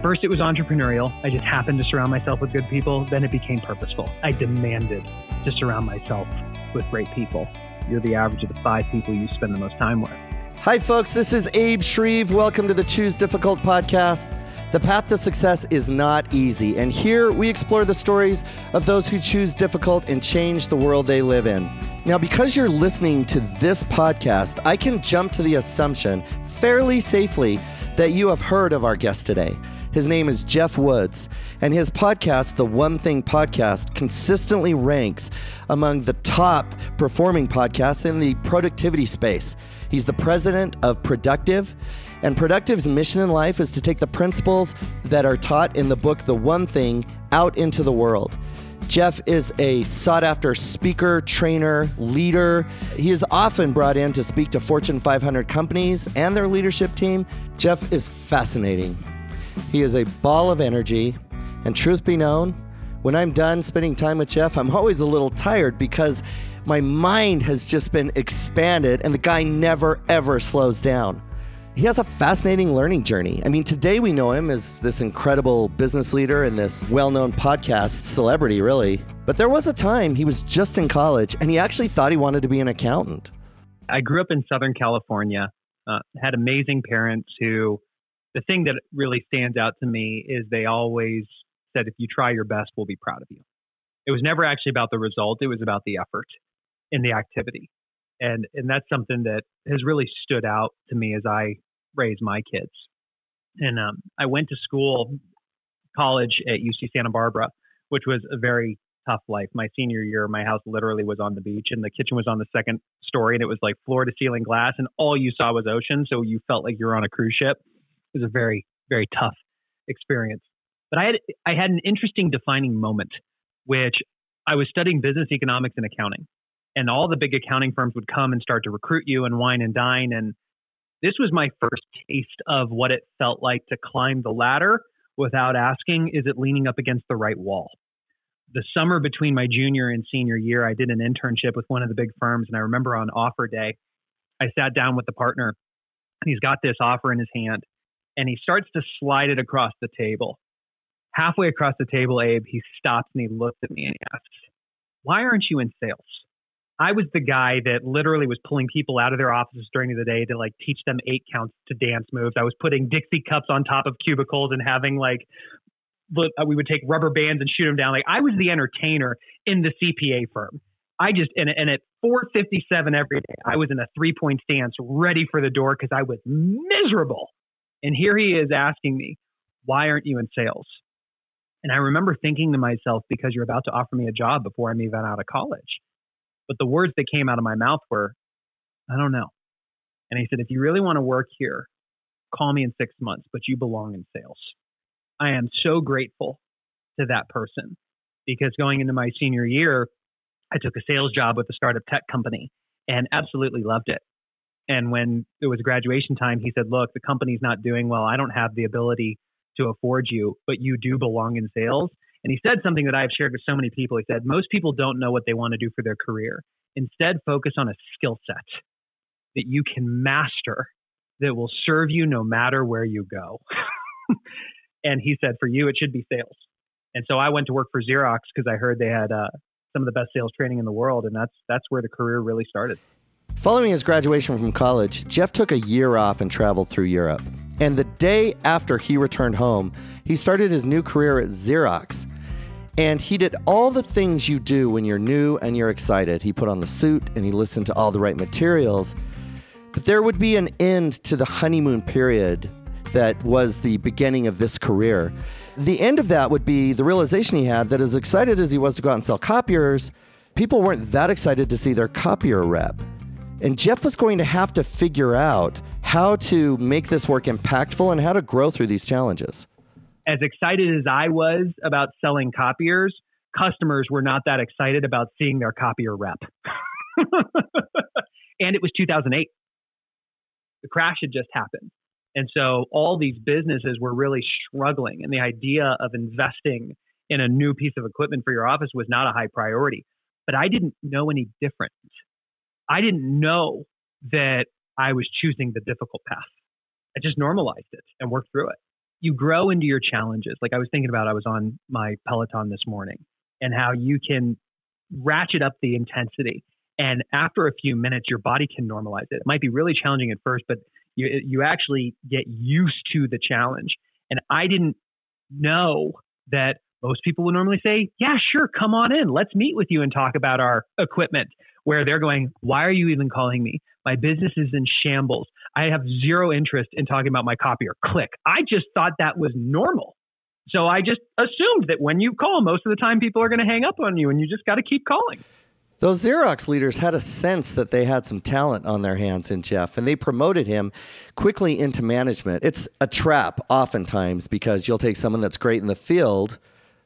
first it was entrepreneurial. I just happened to surround myself with good people. Then it became purposeful. I demanded to surround myself with great people. You're the average of the 5 people you spend the most time with. Hi, folks. This is Abe Shreve. Welcome to the Choose Difficult podcast. The path to success is not easy, and here we explore the stories of those who choose difficult and change the world they live in. Now, because you're listening to this podcast, I can jump to the assumption fairly safely that you have heard of our guest today. His name is Geoff Woods, and his podcast, The One Thing Podcast, consistently ranks among the top performing podcasts in the productivity space. He's the president of Productive, and Productive's mission in life is to take the principles that are taught in the book, The One Thing, out into the world. Geoff is a sought-after speaker, trainer, leader. He is often brought in to speak to Fortune 500 companies and their leadership team. Geoff is fascinating. He is a ball of energy, and truth be known, when I'm done spending time with Geoff, I'm always a little tired because my mind has just been expanded, and the guy never, ever slows down. He has a fascinating learning journey. I mean, today we know him as this incredible business leader and this well-known podcast celebrity, really. But there was a time he was just in college, and he actually thought he wanted to be an accountant. I grew up in Southern California, had amazing parents who, the thing that really stands out to me is they always said, if you try your best, we'll be proud of you. It was never actually about the result. It was about the effort and the activity. And that's something that has really stood out to me as I raise my kids. And I went to college at UC Santa Barbara, which was a very tough life. My senior year, my house literally was on the beach, and the kitchen was on the second story, and it was like floor to ceiling glass, and all you saw was ocean. So you felt like you were on a cruise ship. It was a very, very tough experience. But I had an interesting defining moment, which I was studying business economics and accounting. And all the big accounting firms would come and start to recruit you and wine and dine. And this was my first taste of what it felt like to climb the ladder without asking, is it leaning up against the right wall? The summer between my junior and senior year, I did an internship with one of the big firms. And I remember on offer day, I sat down with the partner, and he's got this offer in his hand, and he starts to slide it across the table. Halfway across the table, Abe, he stops and he looks at me and he asks, why aren't you in sales? I was the guy that literally was pulling people out of their offices during the day to like teach them 8 counts to dance moves. I was putting Dixie cups on top of cubicles and having we would take rubber bands and shoot them down. Like, I was the entertainer in the CPA firm. And at 4:57 every day, I was in a 3-point stance ready for the door because I was miserable. And here he is asking me, why aren't you in sales? And I remember thinking to myself, because you're about to offer me a job before I'm even out of college. But the words that came out of my mouth were, I don't know. And he said, if you really want to work here, call me in 6 months, but you belong in sales. I am so grateful to that person, because going into my senior year, I took a sales job with a startup tech company and absolutely loved it. And when it was graduation time, he said, look, the company's not doing well. I don't have the ability to afford you, but you do belong in sales. And he said something that I've shared with so many people. He said, most people don't know what they want to do for their career. Instead, focus on a skill set that you can master that will serve you no matter where you go. And he said, for you, it should be sales. And so I went to work for Xerox because I heard they had some of the best sales training in the world. And that's where the career really started. Following his graduation from college, Geoff took a year off and traveled through Europe. And the day after he returned home, he started his new career at Xerox. And he did all the things you do when you're new and you're excited. He put on the suit and he listened to all the right materials. But there would be an end to the honeymoon period that was the beginning of this career. The end of that would be the realization he had that as excited as he was to go out and sell copiers, people weren't that excited to see their copier rep. And Geoff was going to have to figure out how to make this work impactful and how to grow through these challenges. As excited as I was about selling copiers, customers were not that excited about seeing their copier rep. And it was 2008. The crash had just happened. And so all these businesses were really struggling. And the idea of investing in a new piece of equipment for your office was not a high priority. But I didn't know any different. I didn't know that I was choosing the difficult path. I just normalized it and worked through it. you grow into your challenges. Like I was thinking about, I was on my Peloton this morning and how you can ratchet up the intensity. And after a few minutes, your body can normalize it. It might be really challenging at first, but you actually get used to the challenge. And I didn't know that most people would normally say, yeah, sure, come on in. Let's meet with you and talk about our equipment. Where they're going, why are you even calling me? My business is in shambles. I have zero interest in talking about my copier. Click. I just thought that was normal. So I just assumed that when you call, most of the time people are going to hang up on you and you just got to keep calling. Those Xerox leaders had a sense that they had some talent on their hands in Geoff, and they promoted him quickly into management. It's a trap oftentimes because you'll take someone that's great in the field,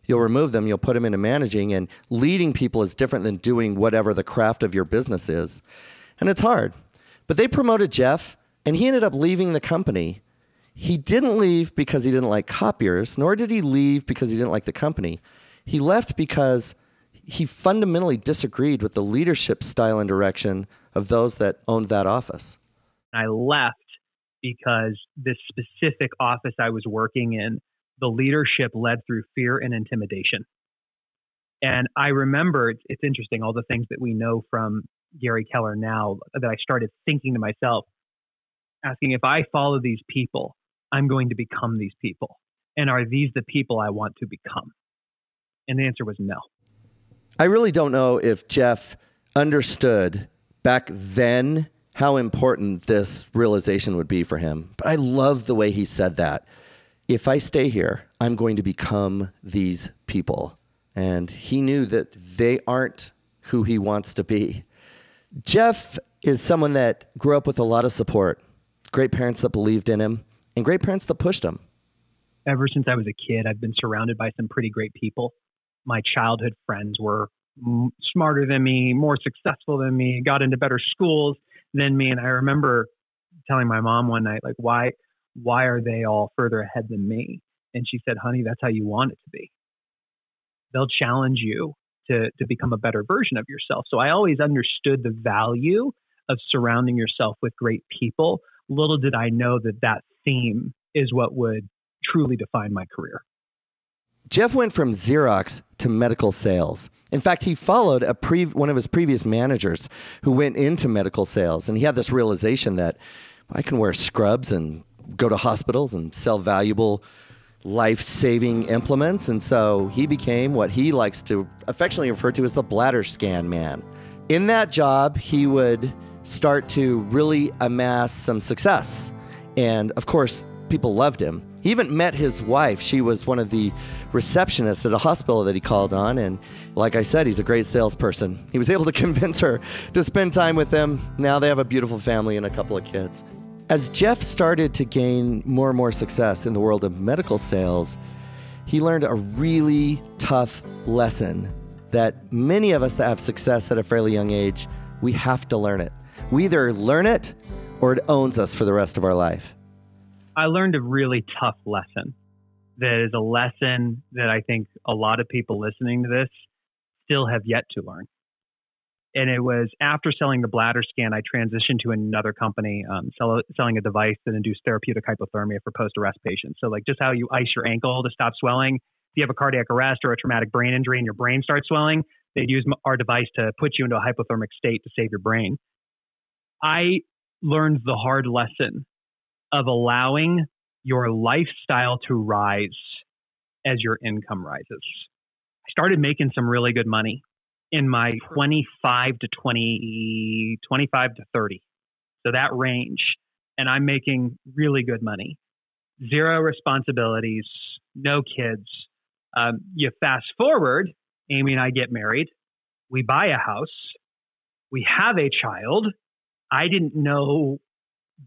you'll remove them, you'll put them into managing, and leading people is different than doing whatever the craft of your business is. And it's hard. But they promoted Geoff, and he ended up leaving the company. He didn't leave because he didn't like copiers, nor did he leave because he didn't like the company. He left because he fundamentally disagreed with the leadership style and direction of those that owned that office. I left because this specific office I was working in, the leadership led through fear and intimidation. And I remember, it's interesting, all the things that we know from Gary Keller now, that I started thinking to myself, asking, if I follow these people, I'm going to become these people. And are these the people I want to become? And the answer was no. I really don't know if Geoff understood back then how important this realization would be for him. But I love the way he said that. If I stay here, I'm going to become these people. And he knew that they aren't who he wants to be. Geoff is someone that grew up with a lot of support, great parents that believed in him, and great parents that pushed him. Ever since I was a kid, I've been surrounded by some pretty great people. My childhood friends were smarter than me, more successful than me, got into better schools than me. And I remember telling my mom one night, like, why are they all further ahead than me? And she said, honey, that's how you want it to be. They'll challenge you to become a better version of yourself. So I always understood the value of surrounding yourself with great people. Little did I know that theme is what would truly define my career. Geoff went from Xerox to medical sales. In fact, he followed one of his previous managers who went into medical sales, and he had this realization that I can wear scrubs and go to hospitals and sell valuable life-saving implements. And so he became what he likes to affectionately refer to as the bladder scan man. In that job, he would start to really amass some success. And of course, people loved him. He even met his wife. She was one of the receptionists at a hospital that he called on. And like I said, he's a great salesperson. He was able to convince her to spend time with him. Now they have a beautiful family and a couple of kids. As Geoff started to gain more and more success in the world of medical sales, he learned a really tough lesson that many of us that have success at a fairly young age, we have to learn it. We either learn it or it owns us for the rest of our life. I learned a really tough lesson that is a lesson that I think a lot of people listening to this still have yet to learn. And it was after selling the bladder scan, I transitioned to another company selling a device that induced therapeutic hypothermia for post-arrest patients. So like just how you ice your ankle to stop swelling. If you have a cardiac arrest or a traumatic brain injury and your brain starts swelling, they'd use our device to put you into a hypothermic state to save your brain. I learned the hard lesson of allowing your lifestyle to rise as your income rises. I started making some really good money in my 25 to 30. So that range. And I'm making really good money. Zero responsibilities, no kids. You fast forward, Amy and I get married. We buy a house. We have a child. I didn't know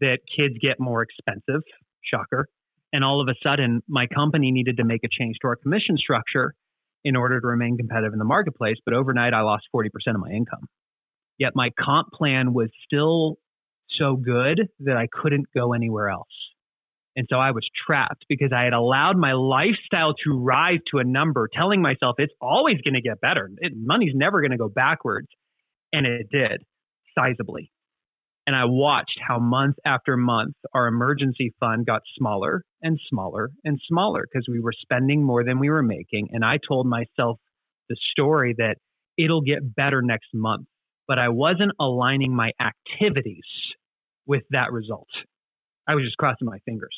that kids get more expensive. Shocker. And all of a sudden, my company needed to make a change to our commission structure in order to remain competitive in the marketplace. But overnight, I lost 40% of my income. Yet my comp plan was still so good that I couldn't go anywhere else. And so I was trapped because I had allowed my lifestyle to rise to a number, telling myself it's always going to get better. Money's never going to go backwards. And it did, sizably. And I watched how month after month, our emergency fund got smaller and smaller and smaller because we were spending more than we were making. And I told myself the story that it'll get better next month, but I wasn't aligning my activities with that result. I was just crossing my fingers.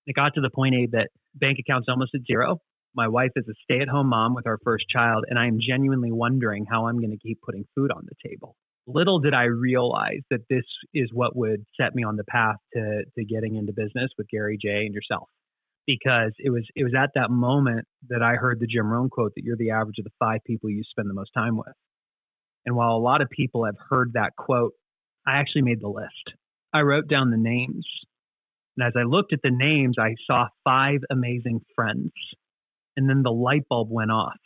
It got to the point, Abe, that bank account's almost at zero. My wife is a stay-at-home mom with our first child, and I am genuinely wondering how I'm going to keep putting food on the table. Little did I realize that this is what would set me on the path to getting into business with Gary, Jay, and yourself. Because it was at that moment that I heard the Jim Rohn quote that you're the average of the 5 people you spend the most time with. And while a lot of people have heard that quote, I actually made the list. I wrote down the names. And as I looked at the names, I saw 5 amazing friends. And then the light bulb went off.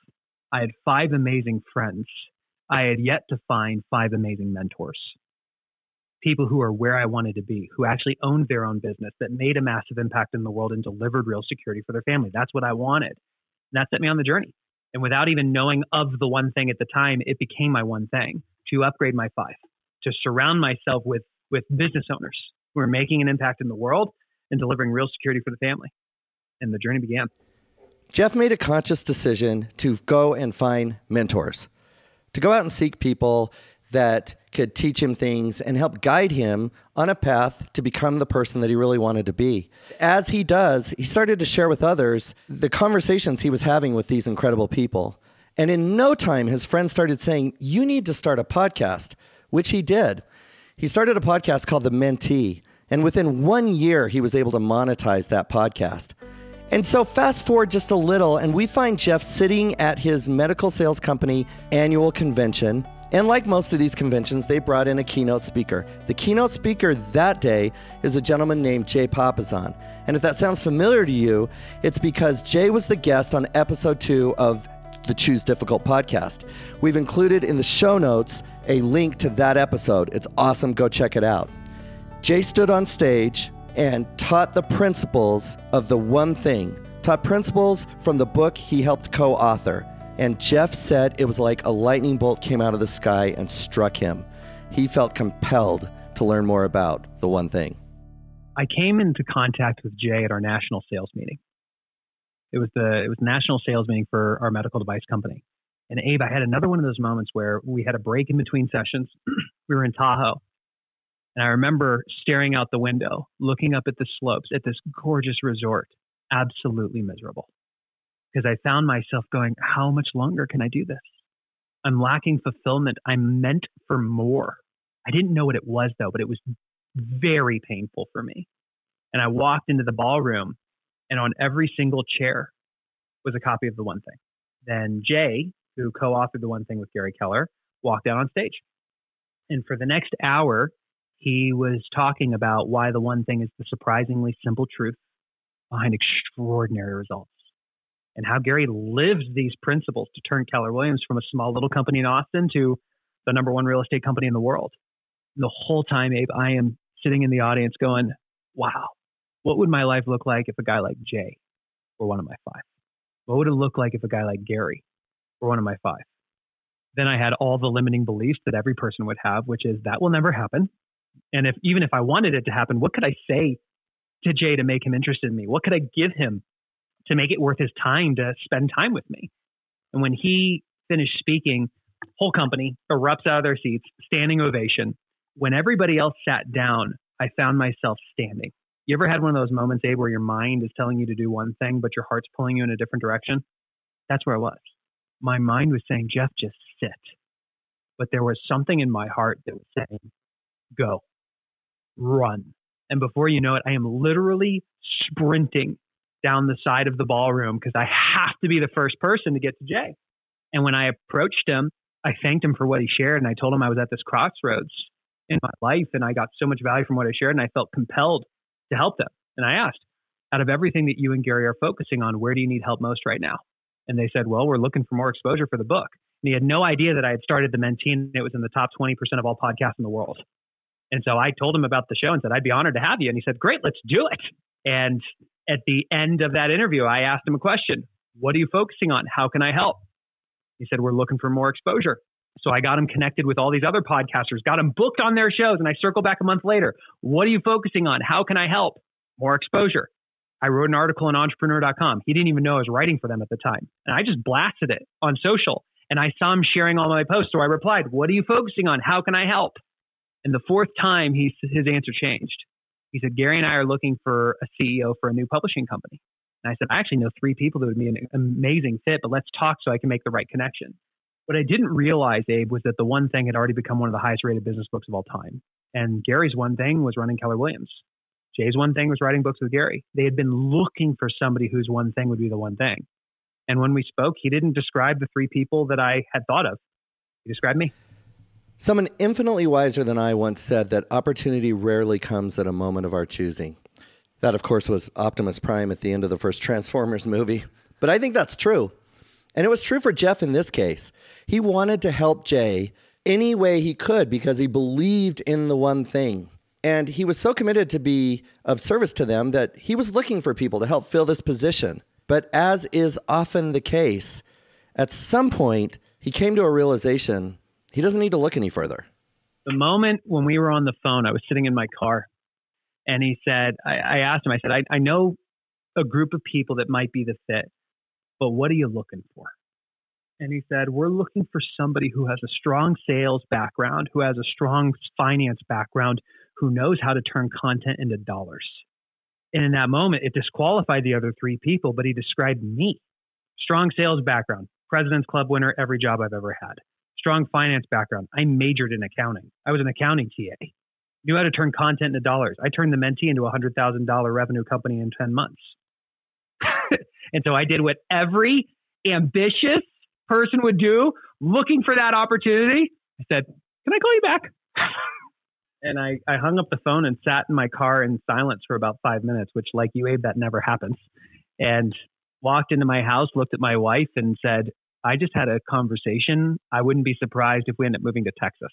I had 5 amazing friends. I had yet to find 5 amazing mentors. People who are where I wanted to be, who actually owned their own business, that made a massive impact in the world and delivered real security for their family. That's what I wanted. And that set me on the journey. And without even knowing of the one thing at the time, it became my one thing: to upgrade my 5, to surround myself with business owners who are making an impact in the world and delivering real security for the family. And the journey began. Geoff made a conscious decision to go and find mentors, to go out and seek people that could teach him things and help guide him on a path to become the person that he really wanted to be. As he does, he started to share with others the conversations he was having with these incredible people. And in no time, his friends started saying, "You need to start a podcast," which he did. He started a podcast called The Mentee. And within 1 year, he was able to monetize that podcast. And so fast forward just a little, and we find Geoff sitting at his medical sales company annual convention. And like most of these conventions, they brought in a keynote speaker. The keynote speaker that day is a gentleman named Jay Papasan. And if that sounds familiar to you, it's because Jay was the guest on episode 2 of the Choose Difficult podcast. We've included in the show notes a link to that episode. It's awesome. Go check it out. Jay stood on stage and taught the principles of the one thing, taught principles from the book he helped co-author. And Geoff said it was like a lightning bolt came out of the sky and struck him. He felt compelled to learn more about the one thing. I came into contact with Jay at our national sales meeting. It was the national sales meeting for our medical device company. And Abe, I had another one of those moments where we had a break in between sessions. We were in Tahoe. And I remember staring out the window, looking up at the slopes at this gorgeous resort, absolutely miserable. Because I found myself going, how much longer can I do this? I'm lacking fulfillment. I'm meant for more. I didn't know what it was, though, but it was very painful for me. And I walked into the ballroom, and on every single chair was a copy of The One Thing. Then Jay, who co-authored The One Thing with Gary Keller, walked out on stage. And for the next hour, he was talking about why the one thing is the surprisingly simple truth behind extraordinary results, and how Gary lives these principles to turn Keller Williams from a small little company in Austin to the #1 real estate company in the world. And the whole time, Abe, I am sitting in the audience going, wow, what would my life look like if a guy like Jay were one of my 5? What would it look like if a guy like Gary were one of my 5? Then I had all the limiting beliefs that every person would have, which is that will never happen. And even if I wanted it to happen, what could I say to Jay to make him interested in me? What could I give him to make it worth his time to spend time with me? And when he finished speaking, whole company erupts out of their seats, standing ovation. When everybody else sat down, I found myself standing. You ever had one of those moments, Abe, where your mind is telling you to do one thing, but your heart's pulling you in a different direction? That's where I was. My mind was saying, Geoff, just sit. But there was something in my heart that was saying, go, run. And before you know it, I am literally sprinting down the side of the ballroom because I have to be the first person to get to Jay. And when I approached him, I thanked him for what he shared. And I told him I was at this crossroads in my life and I got so much value from what I shared. And I felt compelled to help them. And I asked, out of everything that you and Gary are focusing on, where do you need help most right now? And they said, well, we're looking for more exposure for the book. And he had no idea that I had started The Mentee and it was in the top 20% of all podcasts in the world. And so I told him about the show and said, I'd be honored to have you. And he said, great, let's do it. And at the end of that interview, I asked him a question. What are you focusing on? How can I help? He said, we're looking for more exposure. So I got him connected with all these other podcasters, got him booked on their shows. And I circle back a month later. What are you focusing on? How can I help? More exposure. I wrote an article on entrepreneur.com. He didn't even know I was writing for them at the time. And I just blasted it on social. And I saw him sharing all my posts. So I replied, what are you focusing on? How can I help? And the fourth time, his answer changed. He said, Gary and I are looking for a CEO for a new publishing company. And I said, I actually know 3 people that would be an amazing fit, but let's talk so I can make the right connection. What I didn't realize, Abe, was that the one thing had already become one of the highest rated business books of all time. And Gary's one thing was running Keller Williams. Jay's one thing was writing books with Gary. They had been looking for somebody whose one thing would be the one thing. And when we spoke, he didn't describe the 3 people that I had thought of. He described me. Someone infinitely wiser than I once said that opportunity rarely comes at a moment of our choosing. That, of course, was Optimus Prime at the end of the first Transformers movie. But I think that's true. And it was true for Geoff in this case. He wanted to help Jay any way he could because he believed in the one thing. And he was so committed to be of service to them that he was looking for people to help fill this position. But as is often the case, at some point, he came to a realization he doesn't need to look any further. The moment when we were on the phone, I was sitting in my car and he said, I asked him, I said, I know a group of people that might be the fit, but what are you looking for? And he said, we're looking for somebody who has a strong sales background, who has a strong finance background, who knows how to turn content into dollars. And in that moment, it disqualified the other 3 people, but he described me. Strong sales background, President's Club winner, every job I've ever had. Strong finance background. I majored in accounting. I was an accounting TA. Knew how to turn content into dollars. I turned the Mentee into a $100,000 revenue company in 10 months. And so I did what every ambitious person would do, looking for that opportunity. I said, can I call you back? And I hung up the phone and sat in my car in silence for about 5 minutes, which, like you, Abe, that never happens. And walked into my house, looked at my wife and said, I just had a conversation. I wouldn't be surprised if we end up moving to Texas.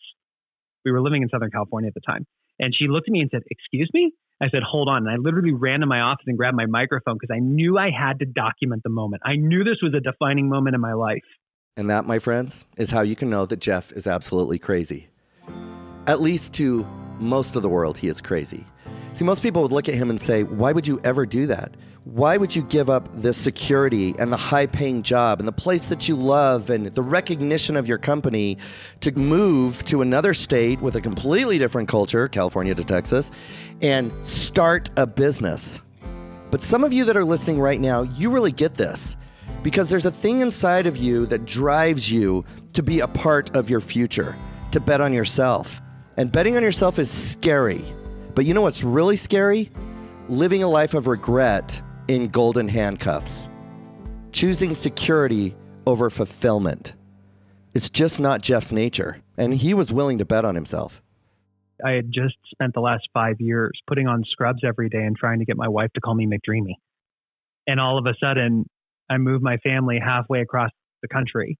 We were living in Southern California at the time. And she looked at me and said, excuse me? I said, hold on. And I literally ran to my office and grabbed my microphone because I knew I had to document the moment. I knew this was a defining moment in my life. And that, my friends, is how you can know that Geoff is absolutely crazy. At least to most of the world, he is crazy. See, most people would look at him and say, why would you ever do that? Why would you give up the security and the high-paying job and the place that you love and the recognition of your company to move to another state with a completely different culture, California to Texas, and start a business? But some of you that are listening right now, you really get this because there's a thing inside of you that drives you to be a part of your future, to bet on yourself. And betting on yourself is scary. But you know what's really scary? Living a life of regret in golden handcuffs. Choosing security over fulfillment. It's just not Geoff's nature. And he was willing to bet on himself. I had just spent the last 5 years putting on scrubs every day and trying to get my wife to call me McDreamy. And all of a sudden, I moved my family halfway across the country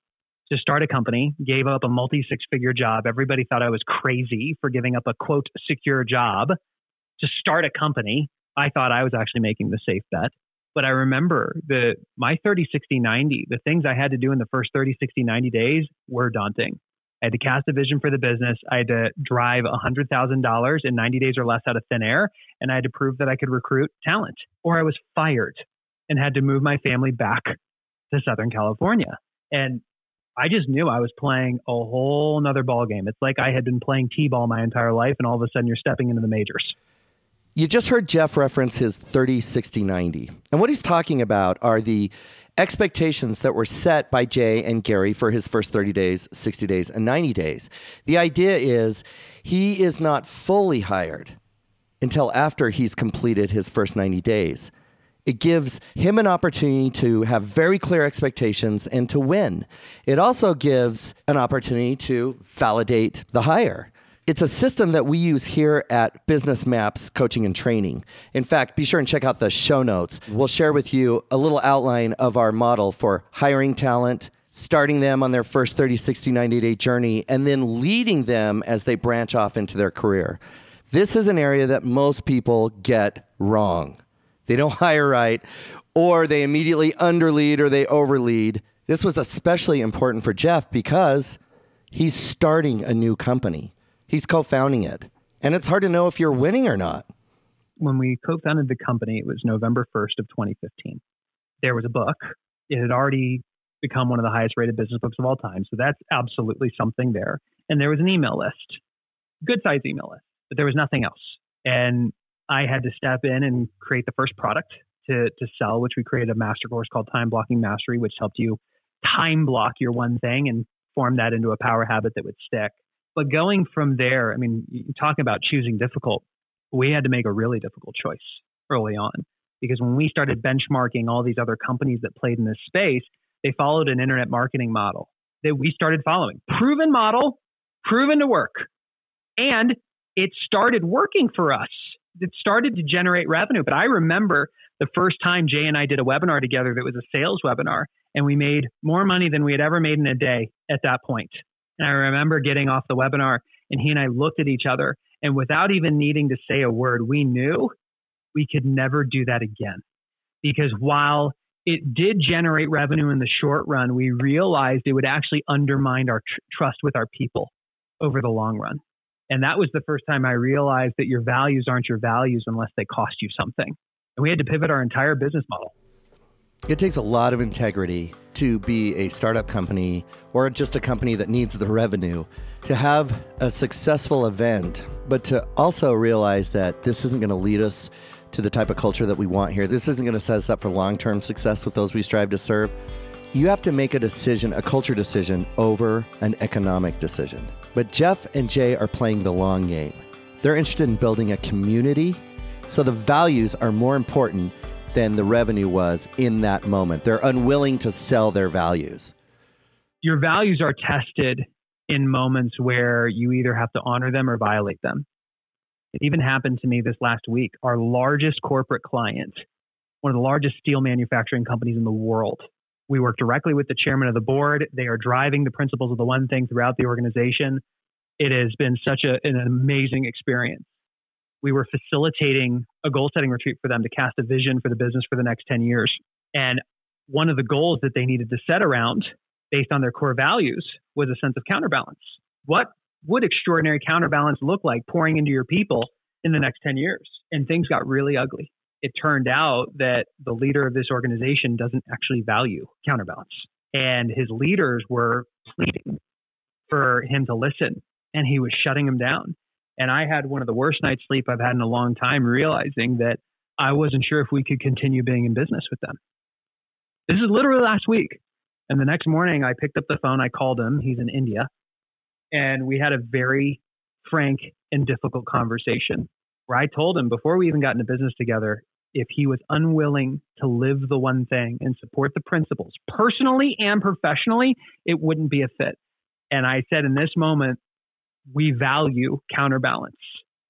to start a company, gave up a multi-six-figure job. Everybody thought I was crazy for giving up a, quote, secure job to start a company. I thought I was actually making the safe bet. But I remember my 30, 60, 90, the things I had to do in the first 30, 60, 90 days were daunting. I had to cast a vision for the business. I had to drive $100,000 in 90 days or less out of thin air. And I had to prove that I could recruit talent, or I was fired and had to move my family back to Southern California. And I just knew I was playing a whole nother ballgame. It's like I had been playing T-ball my entire life, and all of a sudden you're stepping into the majors. You just heard Geoff reference his 30, 60, 90. And what he's talking about are the expectations that were set by Jay and Gary for his first 30 days, 60 days, and 90 days. The idea is he is not fully hired until after he's completed his first 90 days. It gives him an opportunity to have very clear expectations and to win. It also gives an opportunity to validate the hire. It's a system that we use here at Business Maps Coaching and Training. In fact, be sure and check out the show notes. We'll share with you a little outline of our model for hiring talent, starting them on their first 30, 60, 90-day journey, and then leading them as they branch off into their career. This is an area that most people get wrong. They don't hire right, or they immediately underlead or they overlead. This was especially important for Geoff because He's starting a new company. He's co-founding it. And it's hard to know if you're winning or not. When we co-founded the company, it was November 1st of 2015. There was a book. It had already become one of the highest rated business books of all time. So that's absolutely something there. And there was an email list, good sized email list, but there was nothing else. And I had to step in and create the first product to sell, which we created a master course called Time Blocking Mastery, which helped you time block your one thing and form that into a power habit that would stick. But going from there, I mean, talking about choosing difficult, we had to make a really difficult choice early on, because when we started benchmarking all these other companies that played in this space, they followed an internet marketing model that we started following. Proven model, proven to work. And it started working for us. It started to generate revenue. But I remember the first time Jay and I did a webinar together that was a sales webinar, and we made more money than we had ever made in a day at that point. And I remember getting off the webinar, and he and I looked at each other, and without even needing to say a word, we knew we could never do that again. Because while it did generate revenue in the short run, we realized it would actually undermine our trust with our people over the long run. And that was the first time I realized that your values aren't your values unless they cost you something. And we had to pivot our entire business model. It takes a lot of integrity to be a startup company or just a company that needs the revenue to have a successful event, but to also realize that this isn't going to lead us to the type of culture that we want here. This isn't going to set us up for long-term success with those we strive to serve. You have to make a decision, a culture decision, over an economic decision. But Geoff and Jay are playing the long game. They're interested in building a community, so the values are more important than the revenue was in that moment. They're unwilling to sell their values. Your values are tested in moments where you either have to honor them or violate them. It even happened to me this last week. Our largest corporate client, one of the largest steel manufacturing companies in the world. We work directly with the chairman of the board. They are driving the principles of the one thing throughout the organization. It has been such an amazing experience. We were facilitating a goal-setting retreat for them to cast a vision for the business for the next 10 years. And one of the goals that they needed to set around, based on their core values, was a sense of counterbalance. What would extraordinary counterbalance look like pouring into your people in the next 10 years? And things got really ugly. It turned out that the leader of this organization doesn't actually value counterbalance. And his leaders were pleading for him to listen, and he was shutting him down. And I had one of the worst night's sleep I've had in a long time, realizing that I wasn't sure if we could continue being in business with them. This is literally last week. And the next morning I picked up the phone, I called him, he's in India. And we had a very frank and difficult conversation where I told him before we even got into business together, if he was unwilling to live the one thing and support the principles personally and professionally, it wouldn't be a fit. And I said, in this moment, we value counterbalance.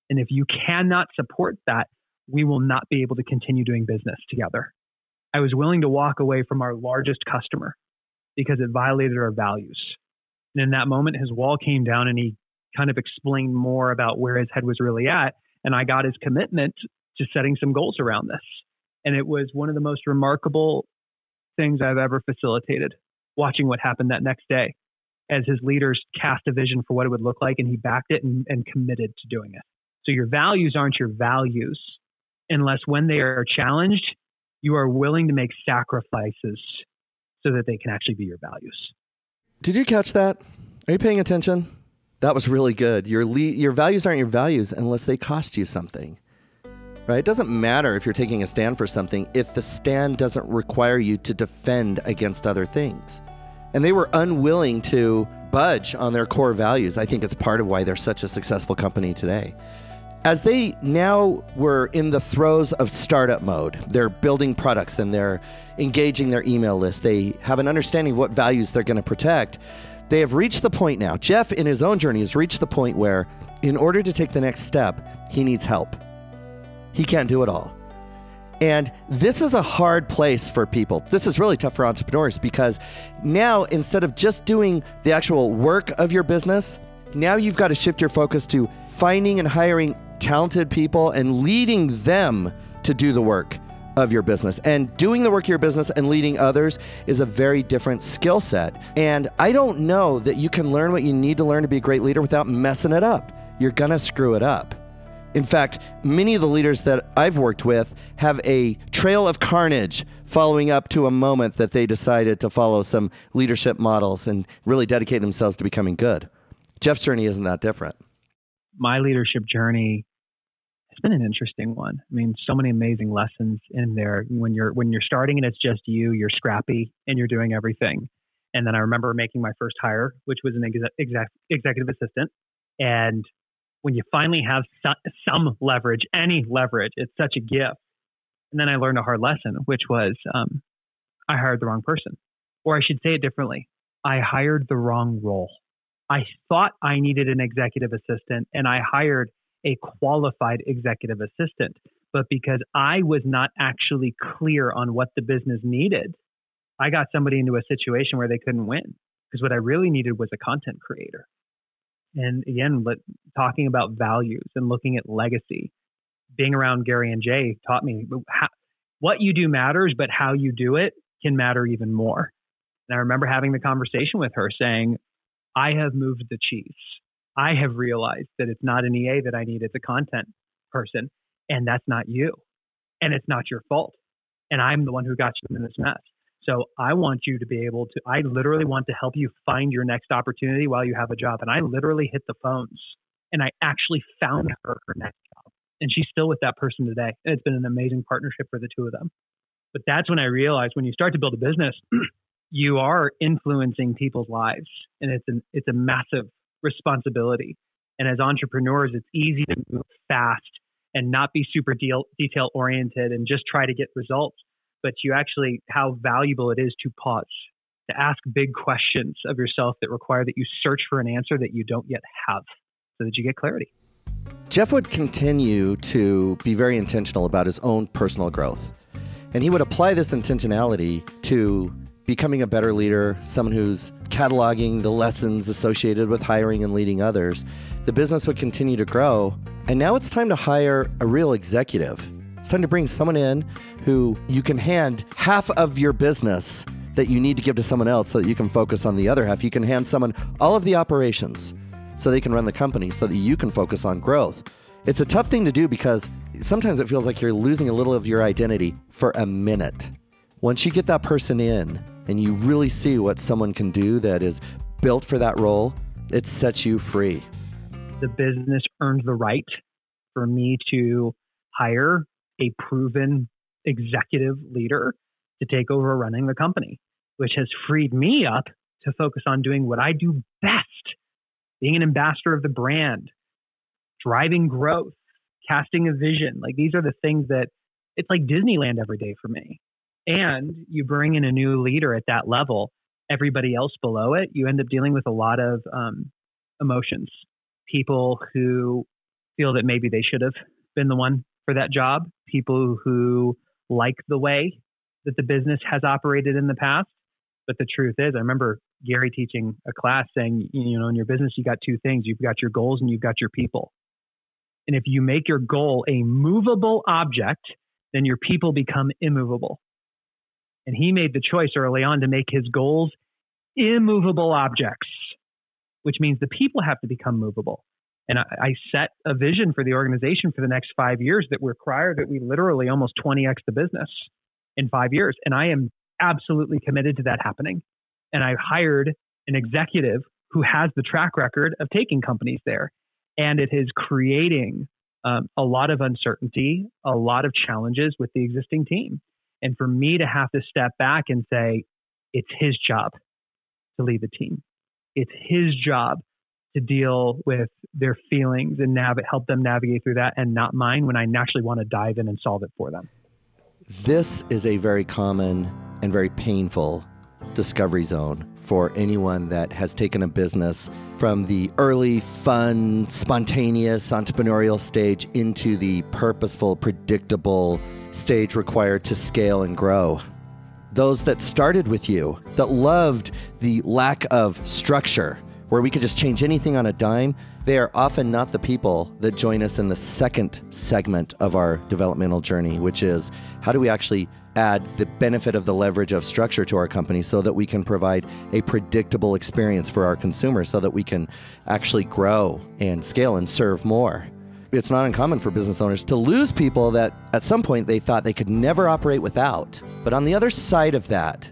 And if you cannot support that, we will not be able to continue doing business together. I was willing to walk away from our largest customer because it violated our values. And in that moment, his wall came down and he kind of explained more about where his head was really at. And I got his commitment to setting some goals around this. And it was one of the most remarkable things I've ever facilitated, watching what happened that next day as his leaders cast a vision for what it would look like, and he backed it and committed to doing it. So your values aren't your values unless when they are challenged, you are willing to make sacrifices so that they can actually be your values. Did you catch that? Are you paying attention? That was really good. Your values aren't your values unless they cost you something. Right? It doesn't matter if you're taking a stand for something if the stand doesn't require you to defend against other things. And they were unwilling to budge on their core values. I think it's part of why they're such a successful company today. As they now were in the throes of startup mode, they're building products and they're engaging their email list. They have an understanding of what values they're going to protect. They have reached the point now. Geoff, in his own journey, has reached the point where in order to take the next step, he needs help. He can't do it all. And this is a hard place for people. This is really tough for entrepreneurs because now instead of just doing the actual work of your business, now you've got to shift your focus to finding and hiring talented people and leading them to do the work of your business. And doing the work of your business and leading others is a very different skill set. And I don't know that you can learn what you need to learn to be a great leader without messing it up. You're going to screw it up. In fact, many of the leaders that I've worked with have a trail of carnage following up to a moment that they decided to follow some leadership models and really dedicate themselves to becoming good. Geoff's journey isn't that different. My leadership journey has been an interesting one. I mean, so many amazing lessons in there. When you're starting and it's just you're scrappy and you're doing everything. And then I remember making my first hire, which was an executive assistant. And when you finally have some leverage, any leverage, it's such a gift. And then I learned a hard lesson, which was I hired the wrong person. Or I should say it differently. I hired the wrong role. I thought I needed an executive assistant and I hired a qualified executive assistant. But because I was not actually clear on what the business needed, I got somebody into a situation where they couldn't win. Because what I really needed was a content creator. And again, talking about values and looking at legacy, being around Gary and Jay taught me what you do matters, but how you do it can matter even more. And I remember having the conversation with her saying, I have moved the cheese. I have realized that it's not an EA that I need, it's a content person. And that's not you. And it's not your fault. And I'm the one who got you in this mess. So I want you to be able to, I literally want to help you find your next opportunity while you have a job. And I literally hit the phones and I actually found her next job. And she's still with that person today. And it's been an amazing partnership for the two of them. But that's when I realized when you start to build a business, you are influencing people's lives. And it's a massive responsibility. And as entrepreneurs, it's easy to move fast and not be super detail oriented and just try to get results. But you actually, how valuable it is to pause, to ask big questions of yourself that require that you search for an answer that you don't yet have so that you get clarity. Geoff would continue to be very intentional about his own personal growth. And he would apply this intentionality to becoming a better leader, someone who's cataloging the lessons associated with hiring and leading others. The business would continue to grow. And now it's time to hire a real executive. It's time to bring someone in who you can hand half of your business that you need to give to someone else so that you can focus on the other half. You can hand someone all of the operations so they can run the company so that you can focus on growth. It's a tough thing to do because sometimes it feels like you're losing a little of your identity for a minute. Once you get that person in and you really see what someone can do that is built for that role, it sets you free. The business earned the right for me to hire a proven executive leader to take over running the company, which has freed me up to focus on doing what I do best, being an ambassador of the brand, driving growth, casting a vision. Like these are the things that it's like Disneyland every day for me. And you bring in a new leader at that level, everybody else below it, you end up dealing with a lot of emotions. People who feel that maybe they should have been the one for that job, people who like the way that the business has operated in the past. But the truth is, I remember Gary teaching a class saying, you know, in your business, you got two things. You've got your goals and you've got your people. And if you make your goal a movable object, then your people become immovable. And he made the choice early on to make his goals immovable objects, which means the people have to become movable. And I set a vision for the organization for the next 5 years that require that we literally almost 20x the business in 5 years. And I am absolutely committed to that happening. And I hired an executive who has the track record of taking companies there. And it is creating a lot of uncertainty, a lot of challenges with the existing team. And for me to have to step back and say, it's his job to lead the team. It's his job to deal with their feelings and help them navigate through that, and not mine when I actually want to dive in and solve it for them. This is a very common and very painful discovery zone for anyone that has taken a business from the early, fun, spontaneous, entrepreneurial stage into the purposeful, predictable stage required to scale and grow. Those that started with you, that loved the lack of structure, where we could just change anything on a dime, they are often not the people that join us in the second segment of our developmental journey, which is how do we actually add the benefit of the leverage of structure to our company so that we can provide a predictable experience for our consumers so that we can actually grow and scale and serve more. It's not uncommon for business owners to lose people that at some point they thought they could never operate without. But on the other side of that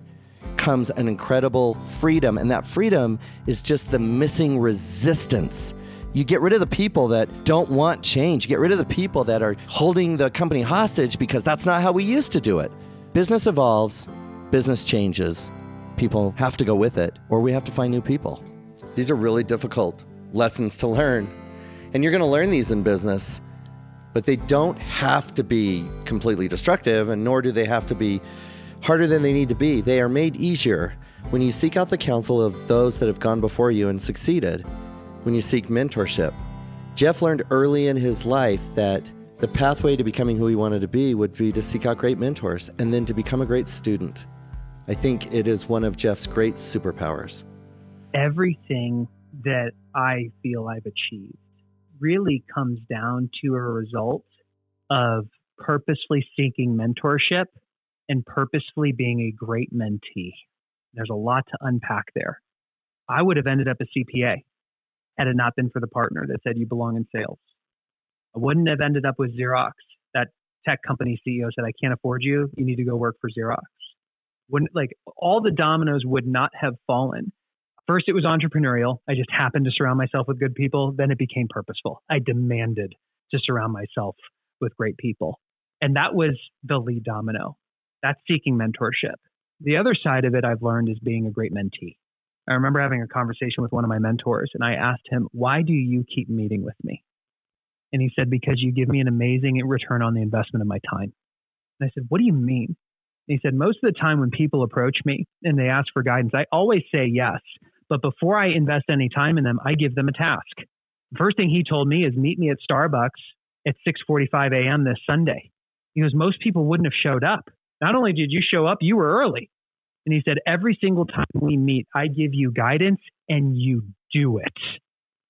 comes an incredible freedom, and that freedom is just the missing resistance. You get rid of the people that don't want change. You get rid of the people that are holding the company hostage because that's not how we used to do it. Business evolves, business changes. People have to go with it, or we have to find new people. These are really difficult lessons to learn. And you're going to learn these in business, but they don't have to be completely destructive, and nor do they have to be harder than they need to be. They are made easier when you seek out the counsel of those that have gone before you and succeeded, when you seek mentorship. Geoff learned early in his life that the pathway to becoming who he wanted to be would be to seek out great mentors and then to become a great student. I think it is one of Geoff's great superpowers. Everything that I feel I've achieved really comes down to a result of purposefully seeking mentorship and purposefully being a great mentee. There's a lot to unpack there. I would have ended up a CPA had it not been for the partner that said you belong in sales. I wouldn't have ended up with Xerox. That tech company CEO said, I can't afford you. You need to go work for Xerox. All the dominoes would not have fallen. First, it was entrepreneurial. I just happened to surround myself with good people. Then it became purposeful. I demanded to surround myself with great people. And that was the lead domino. That's seeking mentorship. The other side of it I've learned is being a great mentee. I remember having a conversation with one of my mentors, and I asked him, why do you keep meeting with me? And he said, because you give me an amazing return on the investment of my time. And I said, what do you mean? And he said, most of the time when people approach me and they ask for guidance, I always say yes. But before I invest any time in them, I give them a task. The first thing he told me is meet me at Starbucks at 6:45 a.m. this Sunday. He goes, most people wouldn't have showed up. Not only did you show up, you were early. And he said, every single time we meet, I give you guidance and you do it.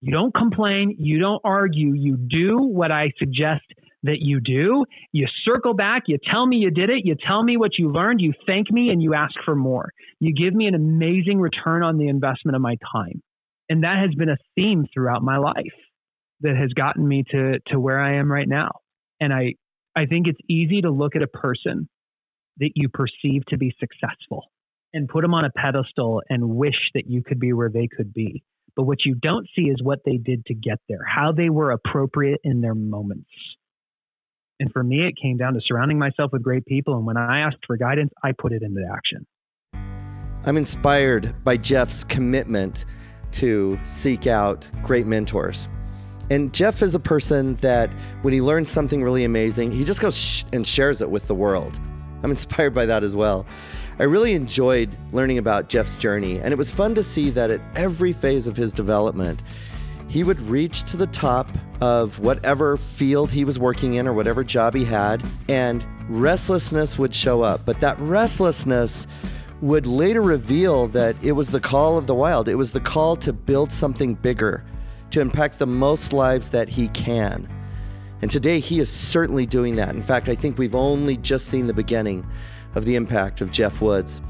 You don't complain. You don't argue. You do what I suggest that you do. You circle back. You tell me you did it. You tell me what you learned. You thank me and you ask for more. You give me an amazing return on the investment of my time. And that has been a theme throughout my life that has gotten me to where I am right now. And I think it's easy to look at a person that you perceive to be successful and put them on a pedestal and wish that you could be where they could be. But what you don't see is what they did to get there, how they were appropriate in their moments. And for me, it came down to surrounding myself with great people. And when I asked for guidance, I put it into action. I'm inspired by Geoff's commitment to seek out great mentors. And Geoff is a person that when he learns something really amazing, he just goes and shares it with the world. I'm inspired by that as well. I really enjoyed learning about Geoff's journey, and it was fun to see that at every phase of his development, he would reach to the top of whatever field he was working in or whatever job he had, and restlessness would show up. But that restlessness would later reveal that it was the call of the wild. It was the call to build something bigger, to impact the most lives that he can. And today he is certainly doing that. In fact, I think we've only just seen the beginning of the impact of Geoff Woods.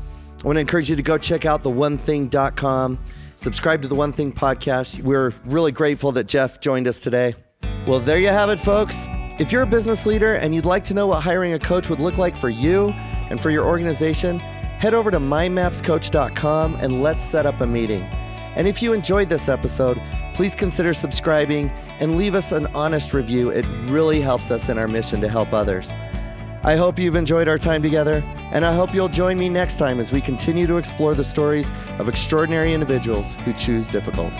I want to encourage you to go check out theonething.com. Subscribe to The One Thing podcast. We're really grateful that Geoff joined us today. Well, there you have it, folks. If you're a business leader and you'd like to know what hiring a coach would look like for you and for your organization, head over to mymapscoach.com and let's set up a meeting. And if you enjoyed this episode, please consider subscribing and leave us an honest review. It really helps us in our mission to help others. I hope you've enjoyed our time together, and I hope you'll join me next time as we continue to explore the stories of extraordinary individuals who choose difficult.